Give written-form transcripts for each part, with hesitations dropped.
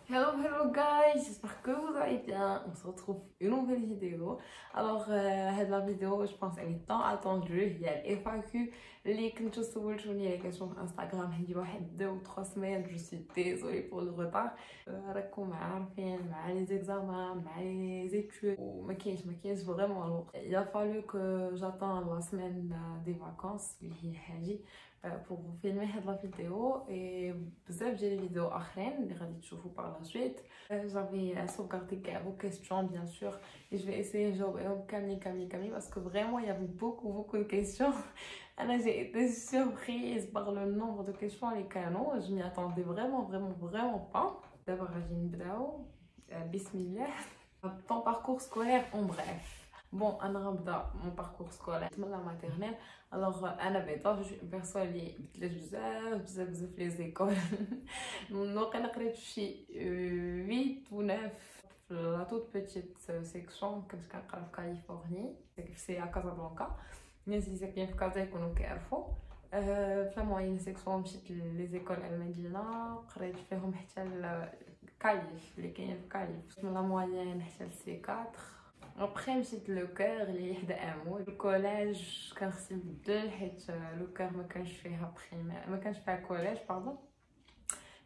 Hello guys, j'espère que vous allez bien. On se retrouve pour une nouvelle vidéo. Alors, la vidéo, je pense, elle est tant attendue. Il y a l'FAQ, les كنتو سولتوني les questions sur Instagram. Il y a 2 ou 3 semaines. Je suis désolée pour le retard. راكم عارفين مع les examens, مع les études. وما كاينش vraiment lourd. Il a fallu que j'attende la semaine des vacances اللي هي حاجة pour vous filmer la vidéo et بزاف ديال les vidéos اخرين اللي غادي تشوفوا par la suite. J'avais sauvegardé vos questions bien sûr et je vais essayer de jouer كاملين parce que vraiment il y avait beaucoup de questions. Alors j'ai été surprise par le nombre de questions les canons, je m'y attendais vraiment pas. D'abord غادي نبداو بسم الله. Ton parcours scolaire en bref. Bon, انا غنبدا mon parcours scolaire من la maternelle. Alors انا بعدا je suis une personne اللي بدلات بزاف لي زيكول. وقيلا قريت شي 8 و 9 في la toute petite section كنت كنقرا في كاليفورني في à Casablanca. الناس اللي ساكنين في كازا يكونوا كيعرفوا. في لا موين سيكسيون مشيت لي زيكول المدينه قريت فيهم حتى كاليف اللي كاين في كاليف من لا موين حتى لسي 4. ابخي مشيت لو كور اللي حدا امو الكوليج كان خصني نبدل حيت لو كور ما كانش فيها بريمير ما كانش فيها كوليج باردون.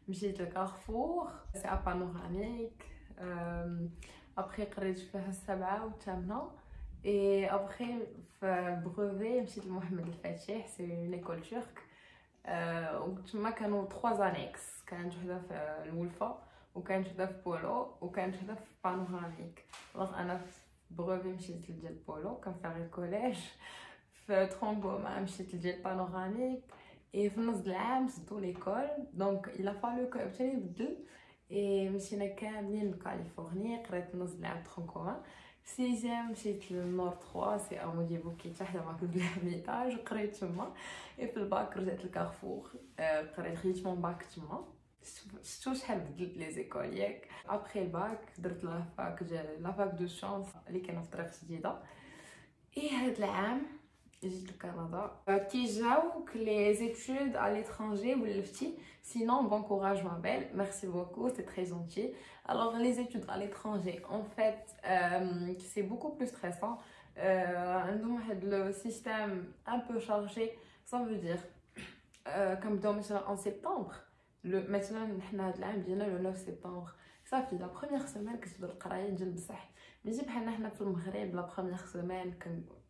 مشيت لكارفور سي ا بانوراميك. ابخي قريت فيها 7 و 8 اي ابخي في بروفي مشيت لمحمد الفاتح سي اون ايكول تورك. وتما كانوا 3 انيكس كانت وحده في الولفه وكانت وحده في بولو وكانت وحده في بانوراميك. دونك انا في بروفي مشيت لديال بولو كنفيغ الكوليج. في ترونغوما مشيت لديال بانوراميك اي في نص العام سدو ليكول دونك الا فالو كو عاوتاني نبدل اي مشينا كاملين لكاليفورني قريت نص العام ترونغوما. في سيزيام مشيت للنور 3 سي امودي بوكيتا حدا ماك بالميتاج قريت تما. اي في الباك رجعت لكارفور قريت خديت مون باك تما. شفتو شحال بدلت لي زيكول ياك. ابخي الباك درت لافاك دو شانس اللي كاينه في طريق جديده. اي هاد العام جيت لكندا كي جاوك لي زيتود à l'étranger ولفتي sinon bon courage ma belle, merci beaucoup, c'est très gentil. Alors les études à l'étranger en fait c'est beaucoup plus stressant. عندهم واحد le système un peu chargé, ça veut dire كنبداو مثلا en septembre. مثلا حنا هاد العام ديالنا لو 9 سبتمبر صافي لا بروميير سيمين كتبدا القرايه ديال بصح ماشي بحالنا حنا في المغرب لا بروميير سيمين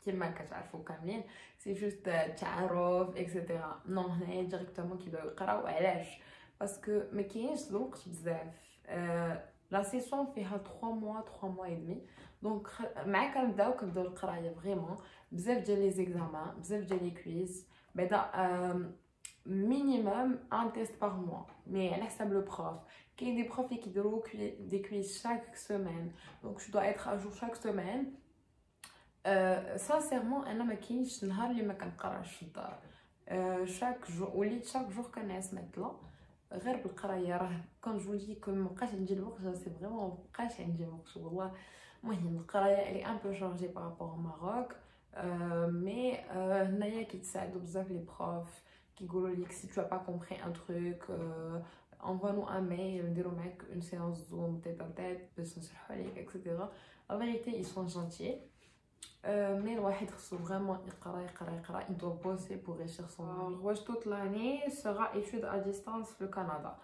كيما كتعرفوا كاملين سي جوست تعارف اكسيتيرا. نو هنايا ديريكتومون كيبداو يقراو. علاش؟ باسكو ما كاينش الوقت بزاف. لا سيسون فيها 3 موا اي دمي دونك مع كنبداو القرايه فريمون بزاف ديال لي زيكزامان بزاف ديال لي كويز بعدا minimum un test par mois mais على حسب le prof. كاين des profs qui يديروا des quiz chaque semaine donc je dois être à jour chaque semaine. sincèrement انا ما كاينش نهار اللي ما كنقراش في الدار. chaque jour وليت chaque jour كنعس مثلا غير بالقرايه. راه كون جو دي كون مابقاش عندي الوقت سي فريمون مابقاش عندي الوقت والله. المهم القرايه اللي ان بو شارجي بارابور ماروك مي هنايا كيتساعدوا بزاف لي بروف كيقولوا لك si tu as pas compris un truc envoie-nous un mail نديرو معاك une séance zoom tête à tête باش نشرحوا عليك etc. en vérité ils sont gentils. mais الواحد خصو vraiment يقرا il doit bosser pour réussir son niveau. واش toute l'année sera études à distance في الكندا؟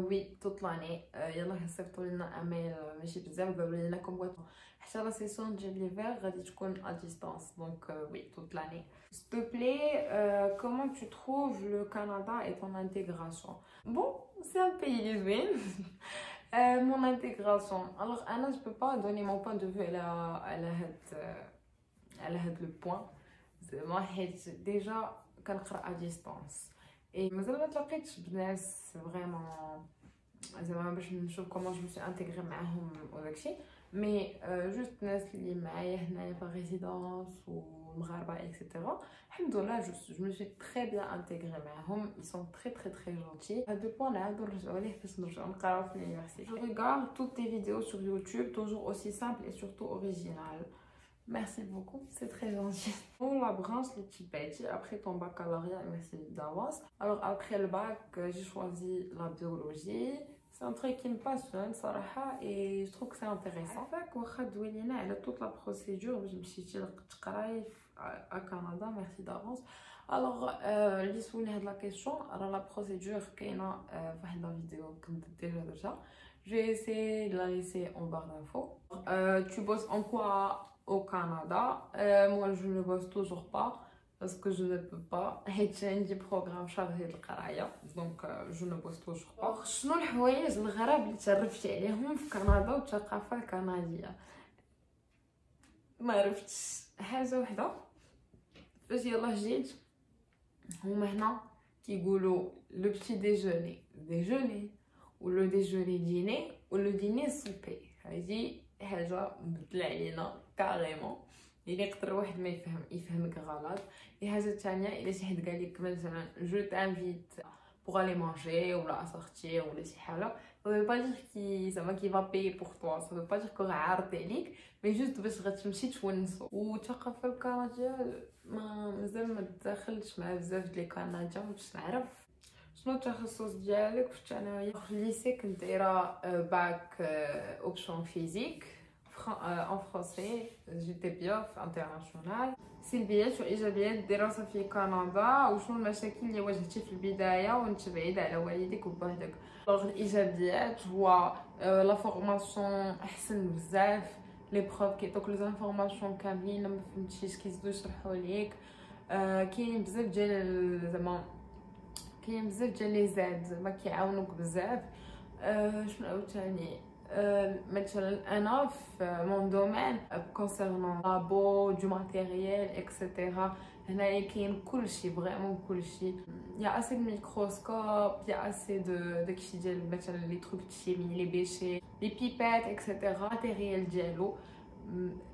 oui toute l'année. يلا صيفطوا لنا ايميل ماشي بزاف قالوا لنا كم بغيتو حتى لا سيسون ديال ليفير غادي تكون à distance donc oui toute l'année. S'il te plaît, comment tu trouves le Canada et ton intégration? Bon, c'est un pays living. Mon intégration. Alors, Anna, je peux pas donner mon point de vue à le point. Moi, déjà, quand à distance. Et مازال ما تلاقيتش بناس vraiment زعما باش نشوف comment je me suis intégrée معاهم وداكشي مي جوست ناس اللي معايا هنايا في ريزيدونس ومغاربه اكسيتيرا. الحمد لله je me suis très bien intégrée معاهم. ils sont très gentils. هاد البوان نعاودو نرجعو ليه باش نرجعو نقراو في l'université. je regarde toutes tes vidéos sur YouTube toujours aussi simple et surtout original. Merci beaucoup, c'est très gentil. Pour la branche les Tibéti, après ton baccalauréat, merci d'avance. Alors après le bac, j'ai choisi la biologie. C'est un truc qui me passionne صراحة et je trouve que c'est intéressant. فاك واخا دوي لينا على toute la procédure باش مشيتي تقراي à Canada, merci d'avance. Alors, اللي سولني هاد لا كيسيون راه لا بروسيدور كاينه فواحد لا فيديو كنت ديجا درتها. Je vais essayer de la laisser en barre d'infos. Tu bosses en quoi au Canada? Moi, je ne bosse toujours pas parce que je ne peux pas. J'ai un programme chargé de القراية donc je ne bosse toujours pas. شنو الحوايج الغراب اللي تعرفتي عليهم في كندا والثقافة الكندية؟ ما عرفتش حاجة وحدة فاش يلاه جيت هما هنا كيقولوا لو بتي ديجوني ولو ديجوني ديني ولو ديني سوبي. هذه حاجه مبدله علينا كاريمون اللي يقدر واحد ما يفهمك غلط. الحاجه الثانيه الا شي حد قال لك مثلا جو تانفيت pour aller manger ou à sortir ou شي حاجه ça veut pas dire qu'il va payer pour toi, ça veut pas dire que عارض عليك mais juste باش غتمشي تونسو. والثقافه الكنديه مازال ما دخلتش مع بزاف ديال الكنديين باش نعرف. شنو التخصص ديالك في الثانويه؟ في الليسي كنت دايره باك اوبشن فيزيك en français جيتي بيا في انترناسيونال. سلبيات وايجابيات الدراسه في كندا وشنو المشاكل اللي واجهتي في البدايه وانت بعيد على والديك وبوحدك؟ الايجابيات هو لا فورماسيون احسن بزاف، لي بروف كيعطوك لي زانفورماسيون كاملين ما فهمتيش كيزيدو يشرحوا ليك. كاين بزاف ديال زعما كاين بزاف ديال لي زاد زعما كيعاونوك بزاف. شنو عاوتاني مثلا انا في مون دومين كونسيرنون لابو دو ماتيريال اكسيتيرا هنايا كاين كلشي فريمون كلشي. يا اسي دو ميكروسكوب، يا اسي داكشي ديال مثلا لي تروك شيمي لي بيشي لي بيبات اكسيتيرا ماتيريال ديالو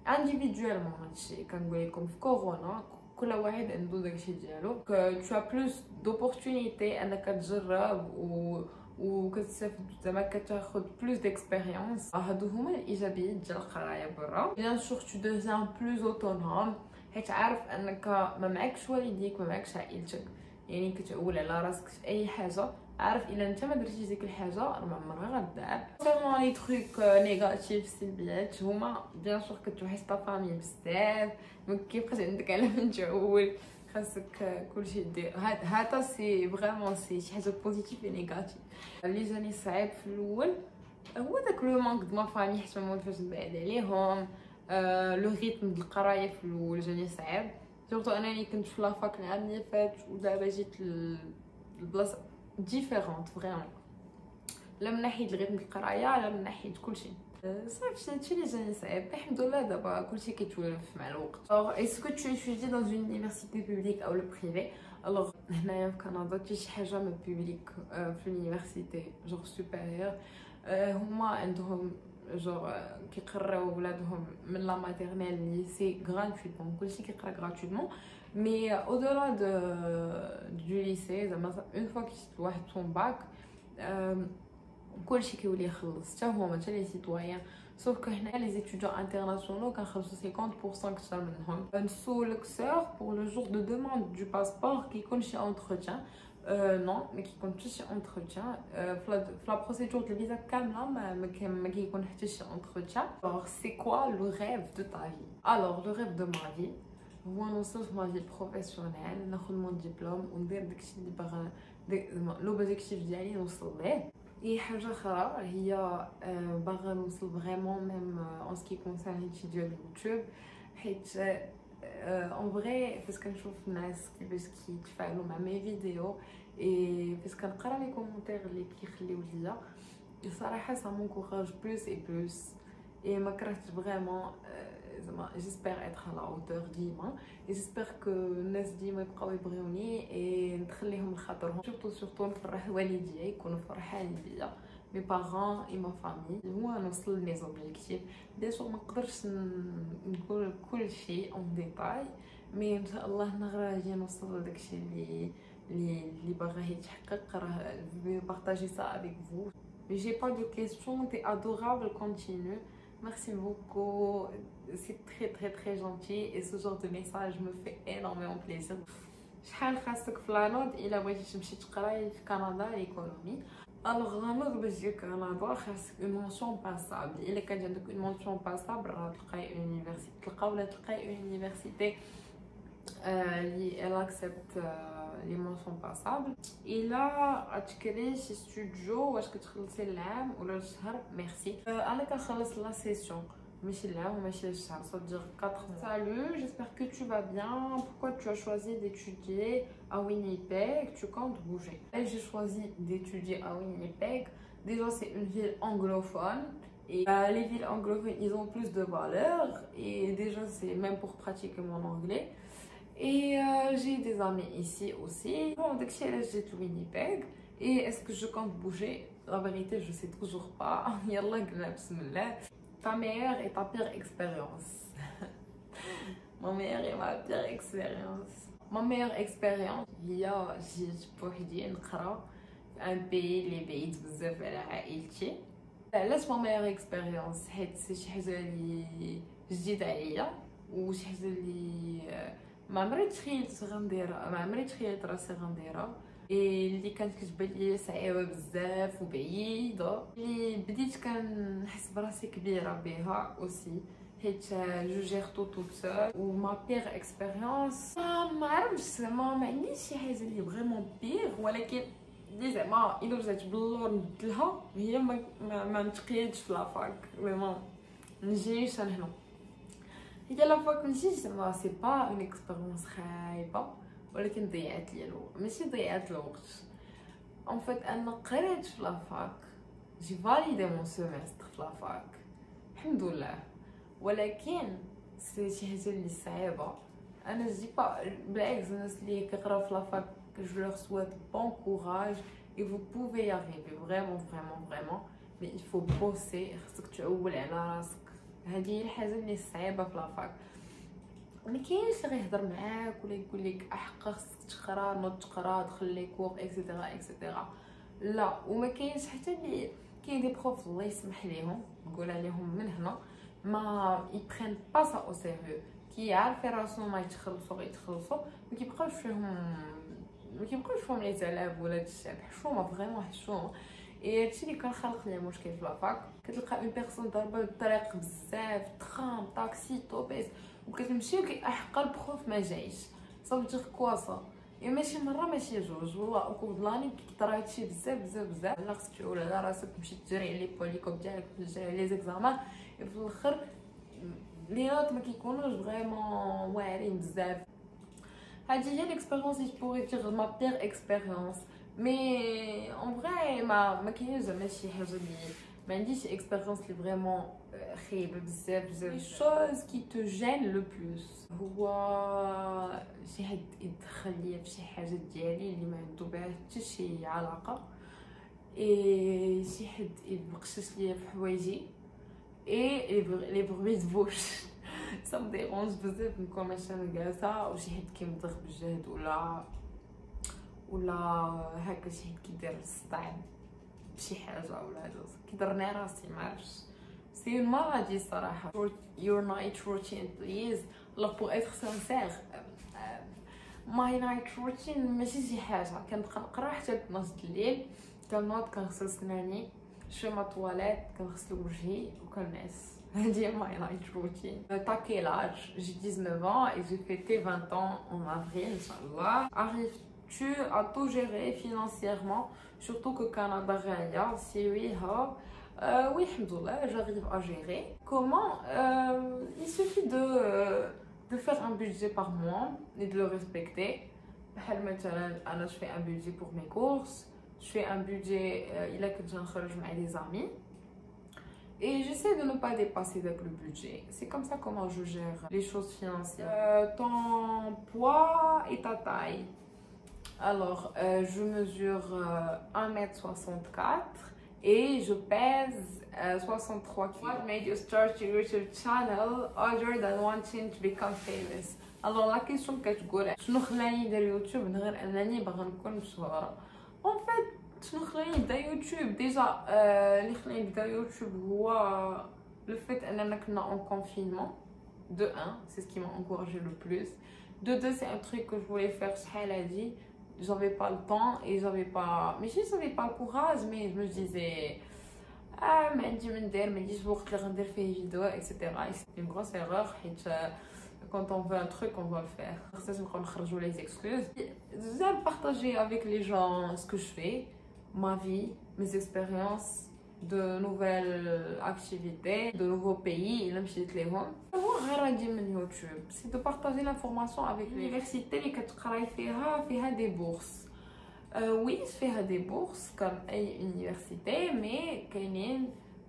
انديفيدوالمون. هادشي كنقول لكم في كورونا كل واحد عنده داكشي ديالو. tu as plus d'opportunités انك تجرب وكتستافد زعما كتاخد بلوس ديكسبيريونس. هادو هما الايجابيات ديال القرايه برا. بيان سور tu deviens plus autonome حيت عارف انك ما معكش والديك ما معكش عائلتك، يعني كتعول على راسك في اي حاجه. عارف الا انت ما درتيش ديك الحاجه راه ما عمرها غدار. كونسيرنون لي تروك نيجاتيف السلبيات هما بيان سور كتوحش طا فامي بزاف، ما كيبقاش عندك على من تعول، خاصك كلشي دير. هذا سي فريمون سي شي حاجه بوزيتيف و نيجاتيف. اللي جاني صعيب في الاول هو داك لو مانك دو ما فامي حيت ما فاش نبعد عليهم. لو ريتم ديال القرايه في الاول جاني صعيب، سورتو انني كنت في لافاك العام اللي فات ودابا جيت لبلاصه ديفيرونت فريمون، لا من ناحيه الريتم ديال القرايه لا من ناحيه كلشي. صافي هادشي اللي جاني صعيب. الحمد لله دابا كلشي كيتولف مع الوقت. alors est-ce que tu étudies dans une université publique ou le privé؟ alors هنايا في كندا حتى شي حاجه من بوبليك في اليونيفرسيتي جوغ سوبيريور هما عندهم جوغ كيقراو ولادهم من لا ماتيرنيل ليسي غراتويتمون، كلشي كيقرا غراتويتمون. مي او دولا دو ليسي زعما اون فوا كيشد واحد سون باك كلشي كيولي يخلص حتى هما حتى لي سيتويان. سوف كو هنا لي زيتوديون انترناسيونال كنخلصوا 50% كثر منهم. نسولك سور بور لو جور دو دوموند دو باسبور كيكون شي انتروتيان؟ نو ما كيكونش شي انتروتيان في لا بروسيدور ديال الفيزا كامله ما كيكون حتى شي انتروتيان. alors c'est quoi le rêve de ta vie؟ alors le rêve de ma vie هو نوصل في ما في بروفيسيونيل ناخذ مون ديبلوم وندير داكشي اللي باغا لوبجيكتيف ديالي نوصل ليه. اي حاجه اخرى هي باغا نوصل فريمون ميم اون سكي كونسيرن هادشي ديال اليوتيوب، حيت اون فري فاش كنشوف الناس كيفاش كيتفاعلوا مع مي فيديو اي فاش كنقرا لي كومونتير اللي كيخليو ليا الصراحه سا مونكوراج بلوس اي بلوس. اي ما كرهتش فريمون زعما جيسبر اتر على اوتور ديما، جيسبر كو الناس ديما يبقاو يبغيوني اي ندخل ليهم لخاطرهم. سورتو نفرح والديا يكونوا فرحانين بيا، مي بارون اي ما فامي. هو نوصل لي زوبجيكتيف بيان سور ما نقدرش نقول كل شيء اون ديتاي، مي ان شاء الله نغادي نوصل لداكشي اللي باغا يتحقق. راه بارطاجي سا افيك فو. J'ai pas de questions, t'es adorable, continue. Merci beaucoup, c'est très gentil et ce genre de message me fait énormément plaisir. شحال خاصك في لا نوت الا بغيتي تمشي تقراي في كندا ليكونومي؟ الوغ لا نوض باش تجي كندا خاصك اون مونسيون باسابل. الا كان عندك اون مونسيون باسابل راه تلقاي اونيفرسيتي، تلقاو ولا تلقاي اونيفرسيتي اللي elle accepte لي مونسيون باسابل. الا تكري شي ستوديو واش كتخلصي العام ولا الشهر ميرسي. انا كنخلص لا سيسيون ماشي العام وماشي الشهر، ça veut dire 4 mois. Salut, j'espère que tu vas bien. Pourquoi tu as choisi d'étudier à Winnipeg? Tu comptes bouger? Et j'ai choisi d'étudier à Winnipeg. Déjà, c'est une ville anglophone. Et les villes anglophones, ils ont plus de valeur. Et déjà, c'est même pour pratiquer mon anglais. Et j'ai des amis ici aussi. Bon, dès que j'ai de Winnipeg. Et est-ce que je compte bouger? La vérité, je sais toujours pas. Yallah, bismillah. Ta meilleure et ta pire expérience. Ma meilleure et ma pire expérience. Ma meilleure expérience هي جيت بوحدي نقرا في ان بي اللي بعيد بزاف على عائلتي. علاش ما ميور اكسبيريونس؟ حيت شي حاجه اللي جديده عليا وشي حاجه اللي ما عمري تخيلت غنديرها، ما عمري تخيلت راسي غنديرها، اللي كانت كتبان ليا صعيبه بزاف وبعيده، اللي بديت كنحس براسي كبيره بها اوسي حيت جو جير توت سول. وما بيغ اكسبيريونس ما عرفتش، ما عنديش شي حاجه اللي فريمون بيغ، ولكن اللي زعما الا رجعت باللور نبدلها هي ما نتقيدش في لافاك فريمون نجيش هنا. هي لافاك ماشي زعما سي با اون اكسبيريونس خايبه، ولكن ضيعت لي الوقت، ماشي ضيعت الوقت ان فيت. انا قريت في لافاك، جي فاليدي مون سيمستر في لافاك الحمد لله، ولكن سي شي حاجه اللي صعيبه. انا جي با بالعكس، الناس اللي كيقراو في لافاك je leur souhaite bon courage et vous pouvez y arriver vraiment vraiment vraiment, mais il faut bosser. خاصك تعول على راسك، هذه هي الحاجه اللي صعيبه في لافاك. ما كاينش اللي غيهضر معاك ولا يقول لك احقا خاصك تقرا، نوض تقرا، دخل لي كور اكسيتيرا اكسيتيرا، لا. وما كاينش حتى اللي كاين دي بروف الله يسمح ليهم نقول عليهم من هنا ما يبرين با سا او سيريو، كي عارفين راسهم ما يتخلصوا غيتخلصوا، ما كيبقاوش فيهم لي زعلاب ولا الشعب حشومه فريمون حشومه. اي هادشي اللي كان خلق لي مشكل في لافاك. كتلقى اون بيرسون ضاربه الطريق بزاف، ترام طاكسي طوبيس، وكتمشي وكيحقا البروف ما جايش، صافي دير كواسا. ماشي مره ماشي جوج، والله اوكود لاني كيطرا هادشي بزاف بزاف بزاف. لا خصك تعول على راسك، تمشي تجري على لي بوليكوب ديالك، تجري على لي زيكزامان، في الاخر لي نوت ما كيكونوش فريمون واعرين بزاف. هادي هي ليكسبيريونس اللي بوغي دير ما بيغ اكسبيريونس. مي اون فري ما كاينش زعما شي حاجه اللي ما عنديش اكسبيريونس اللي فريمون خايبه بزاف بزاف. لي شوز كي تو جين لو بلوس هو شي حد يدخل ليا في شي حاجه ديالي اللي ما عنده بها حتى شي علاقه، اي شي حد يبقشش ليا في حوايجي، اي لي بروي دو بوش ça me dérange بزاف. نكون مثلا جالسه وشي حد كيمضغ بالجهد ولا هكا شي حد كيدير الصداع بشي حاجه ولا هذا كيضرني راسي، ما عرفتش سي اون مالادي الصراحه. your night routine please. alors pour être sincère my night routine ماشي شي حاجه، كنبقى نقرا حتى 12 الليل، كنوض كنغسل سناني، شويه ما طواليت، كنغسل وجهي وكنعس. هادي ماي نايت روتين. T'as quel âge? J'ai 19 ans et j'ai fêté 20 ans en avril, Inch'Allah. Arrives-tu à tout gérer financièrement, surtout que Canada غالية؟ Si oui, oui, alhamdoulilah, j'arrive à gérer. Comment? Il suffit de faire un budget par mois et de le respecter. بحال مثلا أنا je fais un budget pour mes courses, je fais un budget إلا كنت نخرج مع des amis. Et j'essaie de ne pas dépasser avec le budget. C'est comme ça comment je gère les choses financières. Ton poids et ta taille. Alors, je mesure 1m64 et je pèse 63 kg. What made you start your YouTube channel other than wanting to become famous? Alors, la question كتقول شنو خلاني ندير يوتيوب غير انني باغا نكون مشهوره. En fait, شنو خلاني نبدا يوتيوب؟ ديجا اللي خلاني نبدا يوتيوب هو لو فيت اننا كنا اون كونفينمون. De 1, c'est ce qui m'a encouragé le plus. De 2, c'est un truc que je voulais faire شحال هادي j'avais pas le temps et j'avais pas, mais j'avais pas le courage, mais je me disais ah ما عندي من ندير ما عنديش الوقت اللي غندير فيه فيديو etc. Et c'est une grosse erreur حيت quand on veut un truc on doit le faire. خصنا نبقاو نخرجوا les excuses. J'aime partager avec les gens ce que je fais, ma vie, mes expériences, de nouvelles activités, de nouveaux pays اللي مشيت ليهم. غير غادي من يوتيوب c'est de partager l'information avec l'université اللي كتقراي فيها des bourses. Oui, je fais des bourses comme à l'université, mais il y a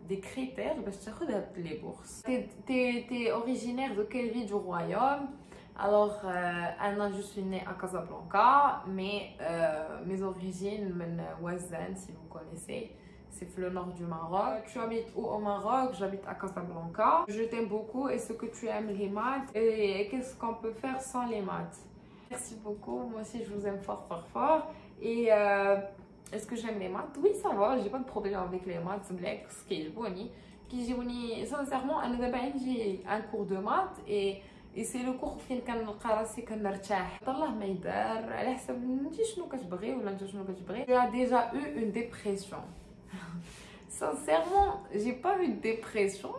des critères pour prendre les bourses. T'es originaire de quelle ville du royaume? Alors, Anna, je suis née à Casablanca, mais mes origines, Ouazzane, si vous connaissez, c'est le nord du Maroc. Tu habites où au Maroc? J'habite à Casablanca. Je t'aime beaucoup. Est-ce que tu aimes les maths? Et qu'est-ce qu'on peut faire sans les maths? Merci beaucoup. Moi aussi, je vous aime fort, fort, fort. Et est-ce que j'aime les maths? Oui, ça va, j'ai pas de problème avec les maths. Ce qui est bon, sincèrement, j'ai un cours de maths et c'est le cours فين كنلقى راسي كنرتاح الله ما يدار على حسب انت شنو كتبغي ولا انت شنو كتبغي. J'ai déjà eu une dépression. Sincèrement, j'ai pas eu de dépression.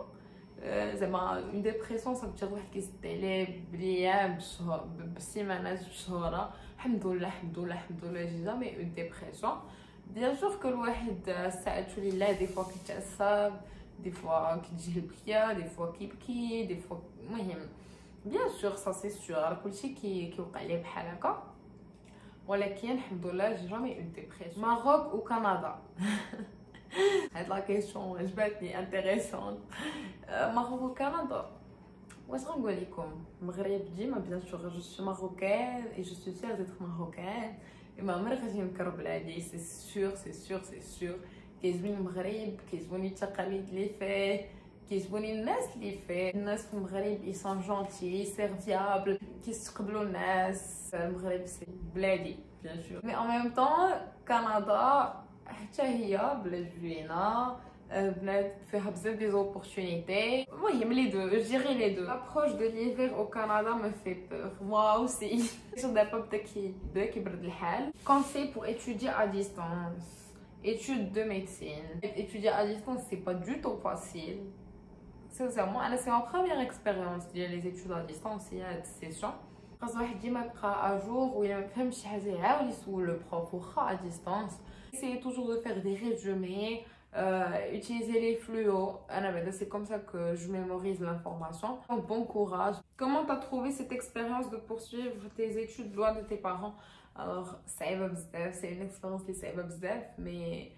Une dépression ça veut dire واحد كيستعلي بالايام بالسيمانات بالشهورة. الحمد لله الحمد لله الحمد لله j'ai jamais eu de dépression. Bien sûr que الواحد ساعات تولي لا دي فوا كيتعصب دي فوا كتجيه البكيه دي فوا كيبكي دي فوا المهم bien sûr ça c'est sûr كلشي كيوقع ليه بحال هكا ولكن الحمد لله j'ai jamais eu de dépression. Maroc ou Canada? هاد لا كيسيون عجبتني انتريسونت. Maroc ou Canada? واش غنقول لكم المغرب ديما bien sûr je suis marocaine et je suis fière d'être marocaine et ما عمري غادي نكر بلادي c'est sûr كيعجبني المغرب كيعجبوني التقاليد اللي فيه كيعجبوني الناس اللي فيه. الناس في المغرب ils sont gentils serviables كيستقبلوا الناس. المغرب سي بلادي bien sûr mais en même temps Canada حتى هي بلاد زوينه بلاد فيها بزاف دي زوبورتونيتي. المهم لي دو je dirais les deux. L'approche de l'hiver au Canada me fait peur moi aussi. دابا بدا كيبرد الحال. Conseil pour étudier à distance. Études de médecine. Étudier à distance c'est pas du tout facile. Sincèrement c'est ma première expérience ديال les études à distance. Il y a des sessions خاص واحد ديما يبقى à jour ولا ما فهمش شي حاجه يعاود يسول le prof واخا à distance. Essayez toujours de faire des résumés, utiliser les fluos. C'est comme ça que je mémorise l'information. Bon courage. Comment tu as trouvé cette expérience de poursuivre tes études loin de tes parents? Alors, c'est une expérience qui est bzaf, mais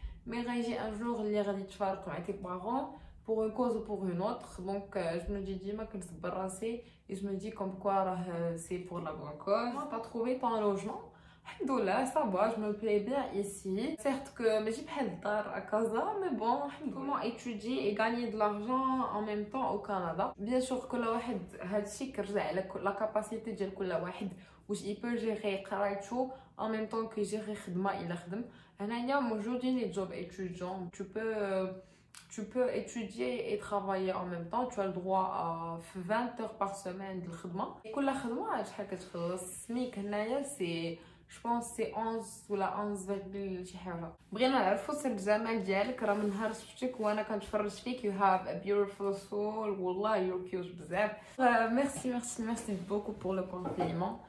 j'ai un jour اللي غادي تفارق مع tes parents pour une cause ou pour une autre. Donc, je me dis ديما كنصبر راسي et je me dis comme quoi c'est pour la bonne cause. Comment tu as trouvé ton logement? Alhamdoulilah, ça va, je me plais bien ici. Certes que j'ai pas de dar à Casa, mais bon, comment étudier et gagner de l'argent en même temps au Canada. Bien sûr que le واحد هادشي كيرجع على la capacité ديال كل واحد واش il peut gérer قرايته en même temps que gérer خدمة إلا خدم. هنايا موجودين les jobs étudiants. Tu peux étudier et travailler en même temps. Tu as le droit à 20 heures par semaine de الخدمة. كل خدمة شحال كتخلص. SMIC هنايا c'est je pense c'est 11 ولا 11 شي حاجه. بغينا نعرفوا سر الجمال ديالك. راه من نهار شفتك وانا كنتفرج فيك you have a beautiful soul والله you're cute بزاف. merci beaucoup pour le compliment.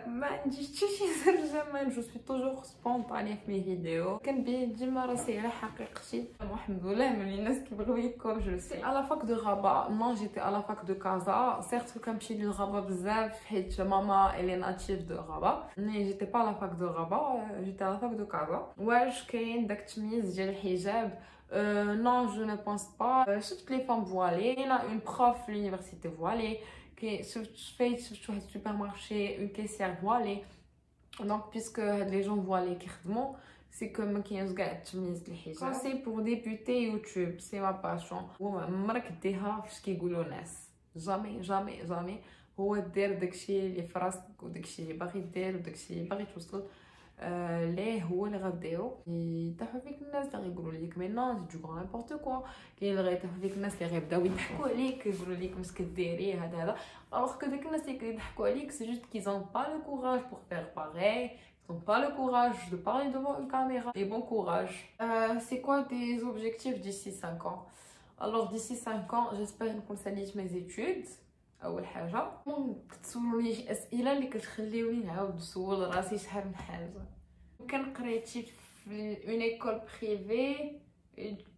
ما عنديش حتى شي سر جمال. جو سوي توجور سبونطاني في مي فيديو كنبين ديما راسي على حقيقتي. الحمد لله من الناس كيبغيو يكون جو سي à la fac de Rabat. Non, j'étais à la fac de Casa. Certes كنمشي للغابة بزاف حيت ماما elle est native de Rabat, mais j'étais pas à la fac de Rabat, j'étais à la fac de Casa. واش كاين داك التمييز ديال الحجاب؟ Non, je ne pense pas. Toutes les femmes voilées. Il y a une prof à l'université voilée. Je fais sur un supermarché une caissière voilée. Donc, puisque les gens voilés qui font, c'est comme qui ont gagné le hijab. Conseil pour débuter YouTube, c'est ma passion. مركديها في كيقولوا الناس. jamais هو دير داكشي اللي في راسك وداكشي اللي باغي دير وداكشي اللي باغي توصل ليه هو اللي غديرو. يضحكوا فيك الناس اللي غيقولوا لك مي نو دو غون نيمبورط كوا. كاين اللي غيضحكوا فيك الناس اللي غيبداو يضحكوا عليك يقولوا لك واش كديري هذا الوغ كو داك الناس اللي كيضحكوا عليك سي جوست كيزون با لو كوراج بور فير باغي. n'ont pas le courage de parler devant une caméra. Et bon courage. C'est quoi tes objectifs d'ici 5 ans? Alors d'ici 5 ans, j'espère نكون ساليت mes études. أول حاجة كتسولوني أسئلة اللي كتخليوني نعاود نسول راسي شحال من حاجة. كان قريتي في une école privée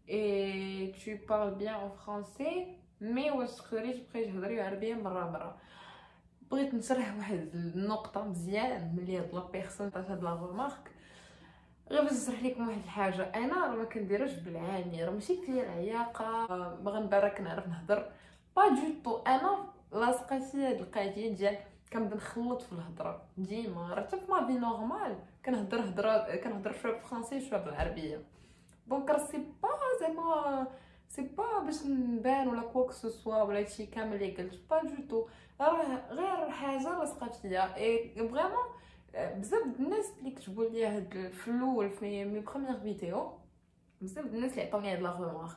et tu parles bien en français mais واش تقدري تبقاي تهضري عربية مرة. بغيت نشرح واحد النقطة مزيان ملي هاد لا بيرسون عطات هاد لا غومارك. غير باش نشرح لكم واحد الحاجه، انا راه ما كنديرش بالعاني، راه ماشي ديال عياقه باغا نبارك نعرف نهضر با دو تو. انا لاصقتي هاد القضيه ديال كنبدا نخلط في الهضره ديما، راه حتى في ما في نورمال كنهضر شويه بالفرنسي شويه بالعربيه. دونك راه سي با زعما سي با باش نبان ولا كوك سو سوا ولا هادشي كامل اللي قلت با دو تو، راه غير حاجه لاصقات فيا. اي فريمون بزاف الناس اللي كتبوا لي هاد في الاول في مي بروميير فيديو، بزاف الناس اللي عطاوني هاد لا ريمارك.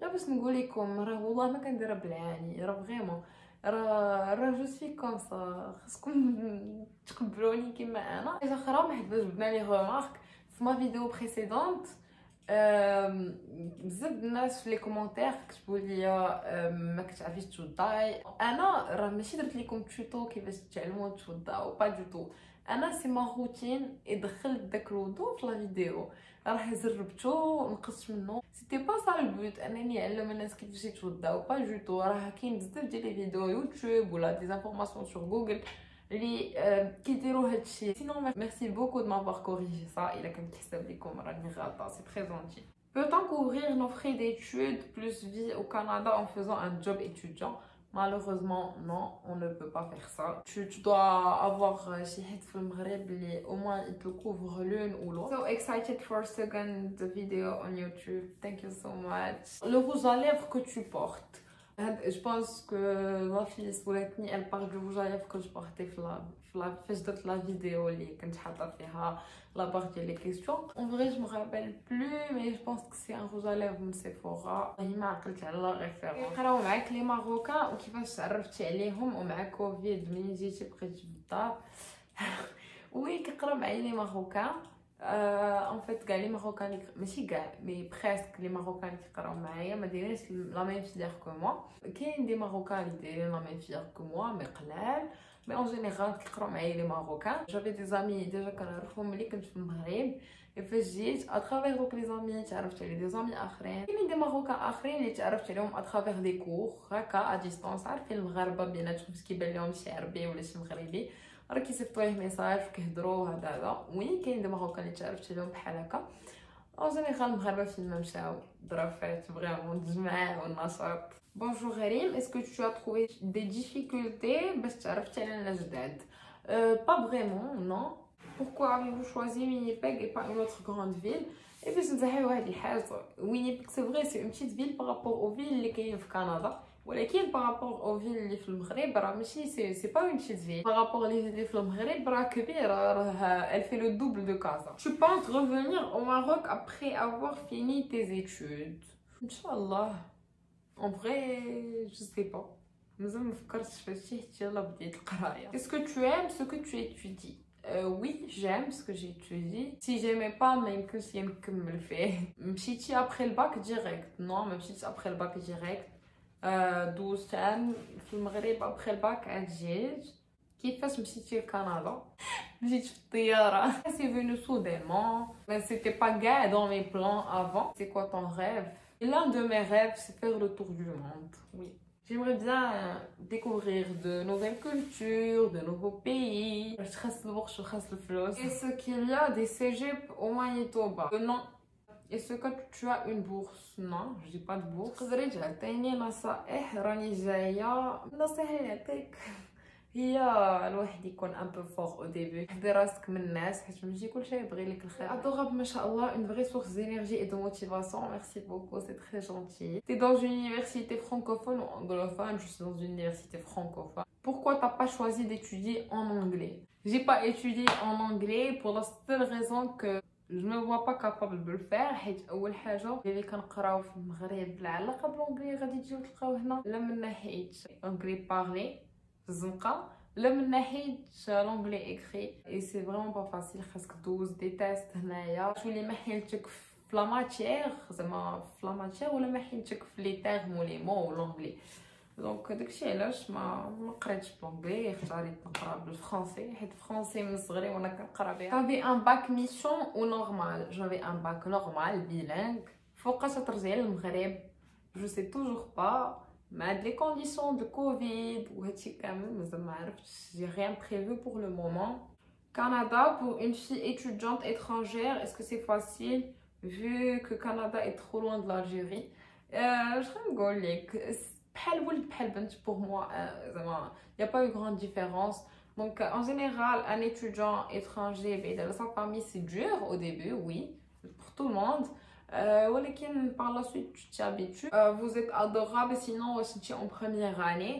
غير باش نقول لكم راه والله ما كنديرها بالعاني، راه فريمون راه جو سوي كوم سا، خاصكم تقبلوني كيما انا. حاجه اخرى ما حد جبنا لي ريمارك في ما فيديو بريسيدونت، بزاف الناس في لي كومونتير كتبوا لي ما كتعرفيش توضاي. انا راه ماشي درت لكم توتو كيفاش تعلموا توضاو با دو تو، انا سي ما روتين دخلت داك الوضوء في لا فيديو، راه جربتو نقصت منه. سيتي با سا البوت انني نعلم الناس كيفاش يتوضاو با دو تو، راه كاين بزاف ديال لي فيديو يوتيوب ولا دي انفورماسيون سور جوجل اللي كيديروا هادشي. سينون ميرسي بوكو دو مافوار كوريجي سا، الا كان كيحسب لكم راني غلطه سي تري جونتي. Peut-on couvrir nos frais d'études plus vie au Canada en faisant un job étudiant? Malheureusement, non, on ne peut pas faire ça. Tu dois avoir شي حد في المغرب اللي au moins il te couvre l'une ou l'autre. So excited for second video on YouTube. Thank you so much. Le rouge à lèvres que tu portes. Je pense que ma fille سولتني elle parle du rouge à lèvres que je portais فاش درت لا فيديو اللي كنت حاطه فيها la barre ديال لي كيسيون. En vrai je me rappelle plus mais je pense que c'est un rouge à lèvres من Sephora. ما عقلت على لا ريفيرونس. نقراو معاك لي ماروكان وكيفاش تعرفتي عليهم ومع كوفيد منين جيتي بقيتي في الدار. وي كيقراو معايا لي ماروكان ان فيت كاع لي ماروكان ماشي كاع مي بريسك لي ماروكان كيقراو معايا ما دايرينش لا ميم فيغ كو موا. كاين دي ماروكان اللي دايرين لا ميم فيغ كو موا مي قلال، مي اون جينيرال كيقراو معايا لي ماروكان. جافي دي زامي ديجا كنعرفهم ملي كنت في المغرب، فاش جيت اترافيغ دوك لي زامي تعرفت على دي زامي اخرين. كاينين دي ماروكان اخرين اللي تعرفت عليهم اترافيغ دي كور هكا ا ديستانس. عارفين المغاربه بيناتهم كيبان لهم شي عربي ولا شي مغربي راه كيصيفطوا ليه ميساج وكيهضروا هذا. وين كاين دي ماروكان اللي تعرفت عليهم بحال هكا. اون جينيرال المغاربه فين ما مشاو ضرافات فريمون الجماع والنشاط. Bonjour Karim, est-ce que tu as trouvé des difficultés باش تعرفتي على الناس جداد؟ Pas vraiment, non. Pourquoi avez-vous choisi Winnipeg et pas une autre grande ville? Et puis نصحي واحد الحاجه، Winnipeg c'est vrai c'est une petite ville par rapport aux villes اللي كاين في كندا، ولكن بارابور او فيل اللي في المغرب راه ماشي سي با اون بيتيت فيل. بارابور لي اللي في المغرب راه كبيره، راه elle fait le double de Casa. Tu penses revenir au Maroc après avoir fini tes études? Inch'Allah. En vrai, je sais pas. مازال ما فكرتش في هادشي حتى يلاه بديت القرايه. Est-ce que tu aimes ce que tu étudies? Oui, j'aime ce que j'étudie. Si j'aimais pas, ما يمكنش نكمل فيه. مشيتي après le bac direct? Non, ما مشيتش après le bac direct. دوزت عام في المغرب ابخي الباك عاد جيت. كيفاش مشيتي لكندا؟ مشيت في الطياره. سي فينو سوديمون mais c'était pas gars dans mes plans avant. C'est quoi ton rêve? L'un de mes rêves c'est faire le tour du monde. Oui, j'aimerais bien découvrir de nouvelles cultures, de nouveaux pays. Je reste le flot. Est-ce qu'il y a des cégep au Manitoba? Non. Est-ce que tu as une bourse? Non, je n'ai pas de bourse. تقدري تعطيني نصائح؟ راني جايه. النصيحه اللي نعطيك هي الواحد يكون ان بو فور او ديبي، حدي راسك من الناس حيت ماشي كلشي يبغي لك الخير. ادورable ما شاء الله، une vraie source d'énergie et de motivation. Merci beaucoup, c'est très gentil. T'es dans une université francophone ou anglophone? Je suis dans une université francophone. Pourquoi t'as pas choisi d'étudier en anglais? J'ai pas étudié en anglais pour la seule raison que je me vois pas capable de le faire. حيت اول حاجه اللي كنقراو في المغرب لا علاقه بالانجلي غادي تجيو تلقاو هنا لا من ناحيه انجلي بارلي في الزنقه Là, من ناحية l'anglais écrit et c'est vraiment pas facile خاصك دوز دي تيست هنايا تولي ما حيلتك في لا ماتيير زعما في لا ماتيير ولا ما حيلتك في لي تيرم و لي مو لونجلي دونك داكشي علاش ما قريتش بالانجلي اختاريت نقرا بالفرنسي حيت الفرنسي من صغري وانا كنقرا بها. J'avais un bac mission ou normal? J'avais un bac normal bilingue. فوقاش ترجعي للمغرب je sais toujours pas. Mais les conditions de Covid ou quand même, j'ai rien prévu pour le moment. Canada, pour une fille étudiante étrangère, est-ce que c'est facile vu que Canada est trop loin de l'Algérie? Je vais pour moi, il n'y a pas eu grande différence. Donc, en général, un étudiant étranger, sa famille, c'est dur au début, oui, pour tout le monde. Par la suite, tu t'habitues. Vous êtes adorable, sinon, si tu es en première année.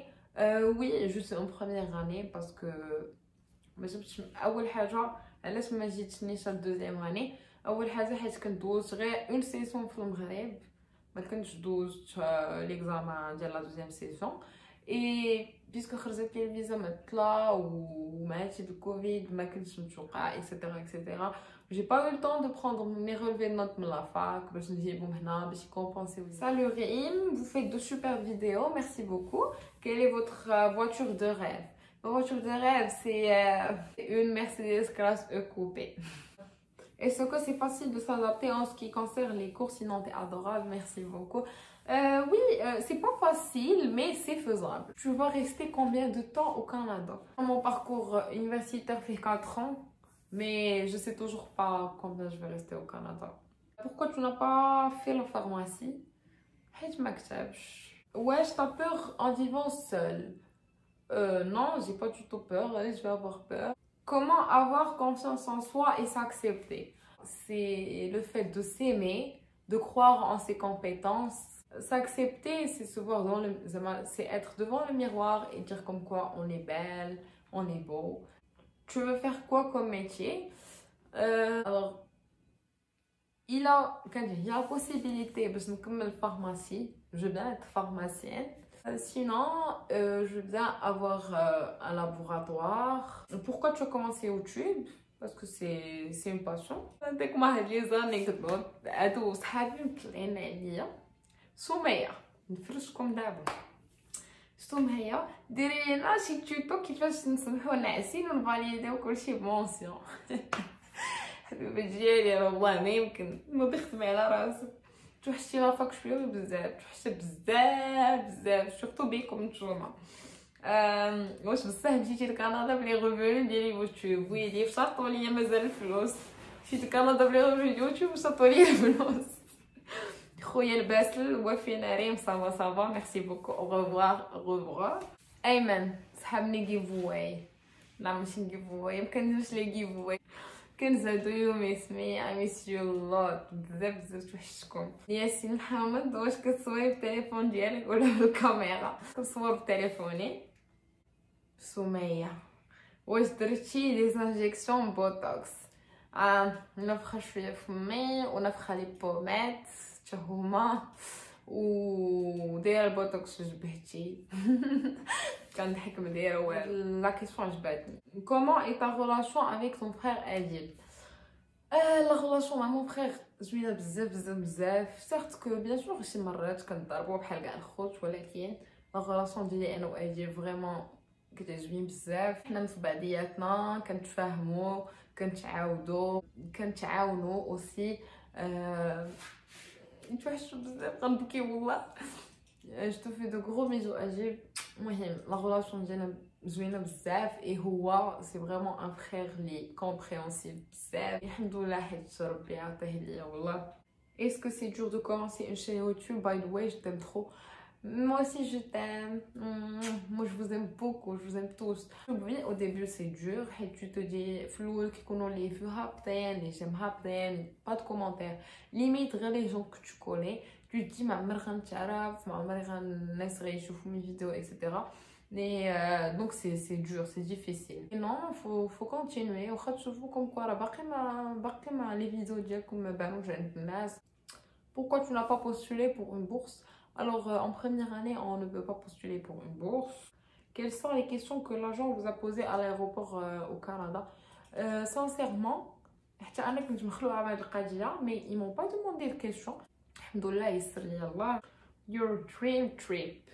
Oui, je suis en première année parce que. أول حاجة علاش ما جيتنيش الدوزيام اني اول حاجه حيت كندوز غير اون سيسون في المغرب ما كنتش دوزت ليكزامان ديال لا دوزيام سيسون اي بيسكو خرجت لي الفيزا معطله ومع هادشي بالكوفيد ما كنتش متوقعه اكسيتيرا اكسيتيرا j'ai pas eu le temps de prendre mes relevés de notes de la fac باش نجيبهم هنا باش يكومبونسيو. Salut Réim, vous faites de super vidéos, merci beaucoup. Quelle est votre voiture de rêve? Ma voiture de rêve, c'est une Mercedes classe E coupé. Est-ce que c'est facile de s'adapter en ce qui concerne les cours? Sinon, t'es adorable, merci beaucoup. Oui, c'est pas facile, mais c'est faisable. Tu vas rester combien de temps au Canada? Mon parcours universitaire fait 4 ans, mais je sais toujours pas combien je vais rester au Canada. Pourquoi tu n'as pas fait la pharmacie? Ouais, t'as peur en vivant seule? Non, j'ai pas du tout peur, je vais avoir peur. Comment avoir confiance en soi et s'accepter? C'est le fait de s'aimer, de croire en ses compétences. S'accepter, c'est se voir dans le... c'est être devant le miroir et dire comme quoi on est belle, on est beau. Tu veux faire quoi comme métier? Alors, il y a la possibilité de faire pharmacie. Je veux bien être pharmacienne. Sinon, je veux bien avoir un laboratoire. Pourquoi tu as commencé YouTube? Parce que c'est une passion. Dès que j'ai les anecdotes, ado صحابي مطلعين عليا سمية نفرشكم دابا سمية ديري لنا شي توتو كيفاش نسمحو ناعسين ونفاليديو كلشي بمونسيون. حبيبه ديالي والله ما يمكن ما بيخدمي على راسك توحشتي لافاك شويه بزاف توحشت بزاف سورتو بيكم نتوما. واش بصح مشيتي لكندا بلي ريفيو ديال يوتيوب؟ ويلي فشطوا ليا مازال الفلوس. مشيت لكندا بلي ريفيو يوتيوب وشطوا ليا الفلوس. خويا الباسل وفينا ريم صافا ميرسي بوكو او ريفوار. ايمن سحبني جيفواي. لا ماشي جيفواي مكنديرش لي جيفواي كنزادو يوم اسمي I miss you a lot بزاف توحشتكم. ياسين محمد واش كتصوي بالتليفون ديالك ولا بالكاميرا؟ كنصور بتليفوني. سمية واش درتي لي انجيكسيون بوتوكس؟ نفخه شويه فمي ونفخه لي بومات حتى هما ودايره البوتوكس جبهتي. كنضحك ما دايره والو. لا كيسيون عجبتني. Comment est ta relation avec ton frère Adil? La relation مع mon frère زوينه بزاف. certes que bien sûr شي مرات كنضربوا بحال كاع الخوت ولكن لا relation ديالي انا و Adil فريمون كتعجبني بزاف. حنا في بعضياتنا كنتفاهموا كنتعاونوا اوسي. نتوحشوا بزاف غنبكي والله. Je te fais de gros bisous Adil. المهم لا relation ديالنا زوينه بزاف اي هو سي فريمون ان فرير لي كومبريهنسيف بزاف. الحمد لله حيت ربي عطيه ليا والله. Est-ce que c'est dur de commencer une chaîne YouTube? By the way, je t'aime trop. Moi aussi je t'aime. Moi je vous aime beaucoup, je vous aime tous. Oui, au début c'est dur. Et tu te dis flou qui connaissent les vues hapten, les j'aime hapten, pas de commentaires. Limite les gens que tu connais, tu te dis ma mère t'arraf, ma mère n'essaie de voir mes vidéos etc. Mais donc c'est dur, c'est difficile. Et non, faut continuer. Au fait, je vous comme quoi là, باقي ما les vidéos ديالكم ما بانوش عند الناس. Pourquoi tu n'as pas postulé pour une bourse? Alors, en première année, on ne peut pas postuler pour une bourse. Quelles sont les questions que l'agent vous a posées à l'aéroport au Canada? Sincèrement, حتى أنا كنت مخلوعة بهاد القضية mais ils m'ont pas demandé de questions. الحمد لله يسر لي الله. Your dream trip.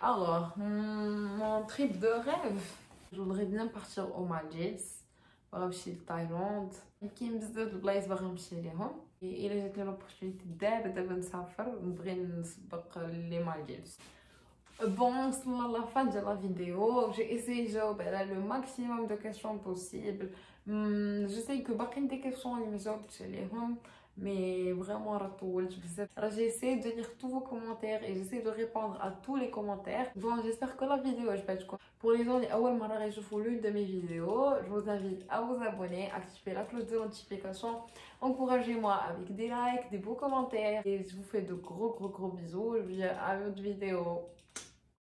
Alors, mon trip de rêve. Je voudrais bien partir aux Maldives. باغا نمشي لتايلاند. كاين بزاف د البلايص باغا نمشي ليهم. إلا جاتني لوبورتونيتي دابا نسافر نبغي نسبق لي مالديفز. Bon, c'est la fin de la vidéo. J'ai essayé de répondre le maximum de questions possibles. Je sais que باقي des questions اللي ما جاوبتش عليهم. Mais vraiment, j'ai essayé de lire tous vos commentaires et j'essaie de répondre à tous les commentaires. Bon, j'espère que la vidéo est quoi. Pour les gens qui ont l'une de mes vidéos, je vous invite à vous abonner, activer la cloche de notification. Encouragez-moi avec des likes, des beaux commentaires. Et je vous fais de gros bisous. Je vous dis à une autre vidéo.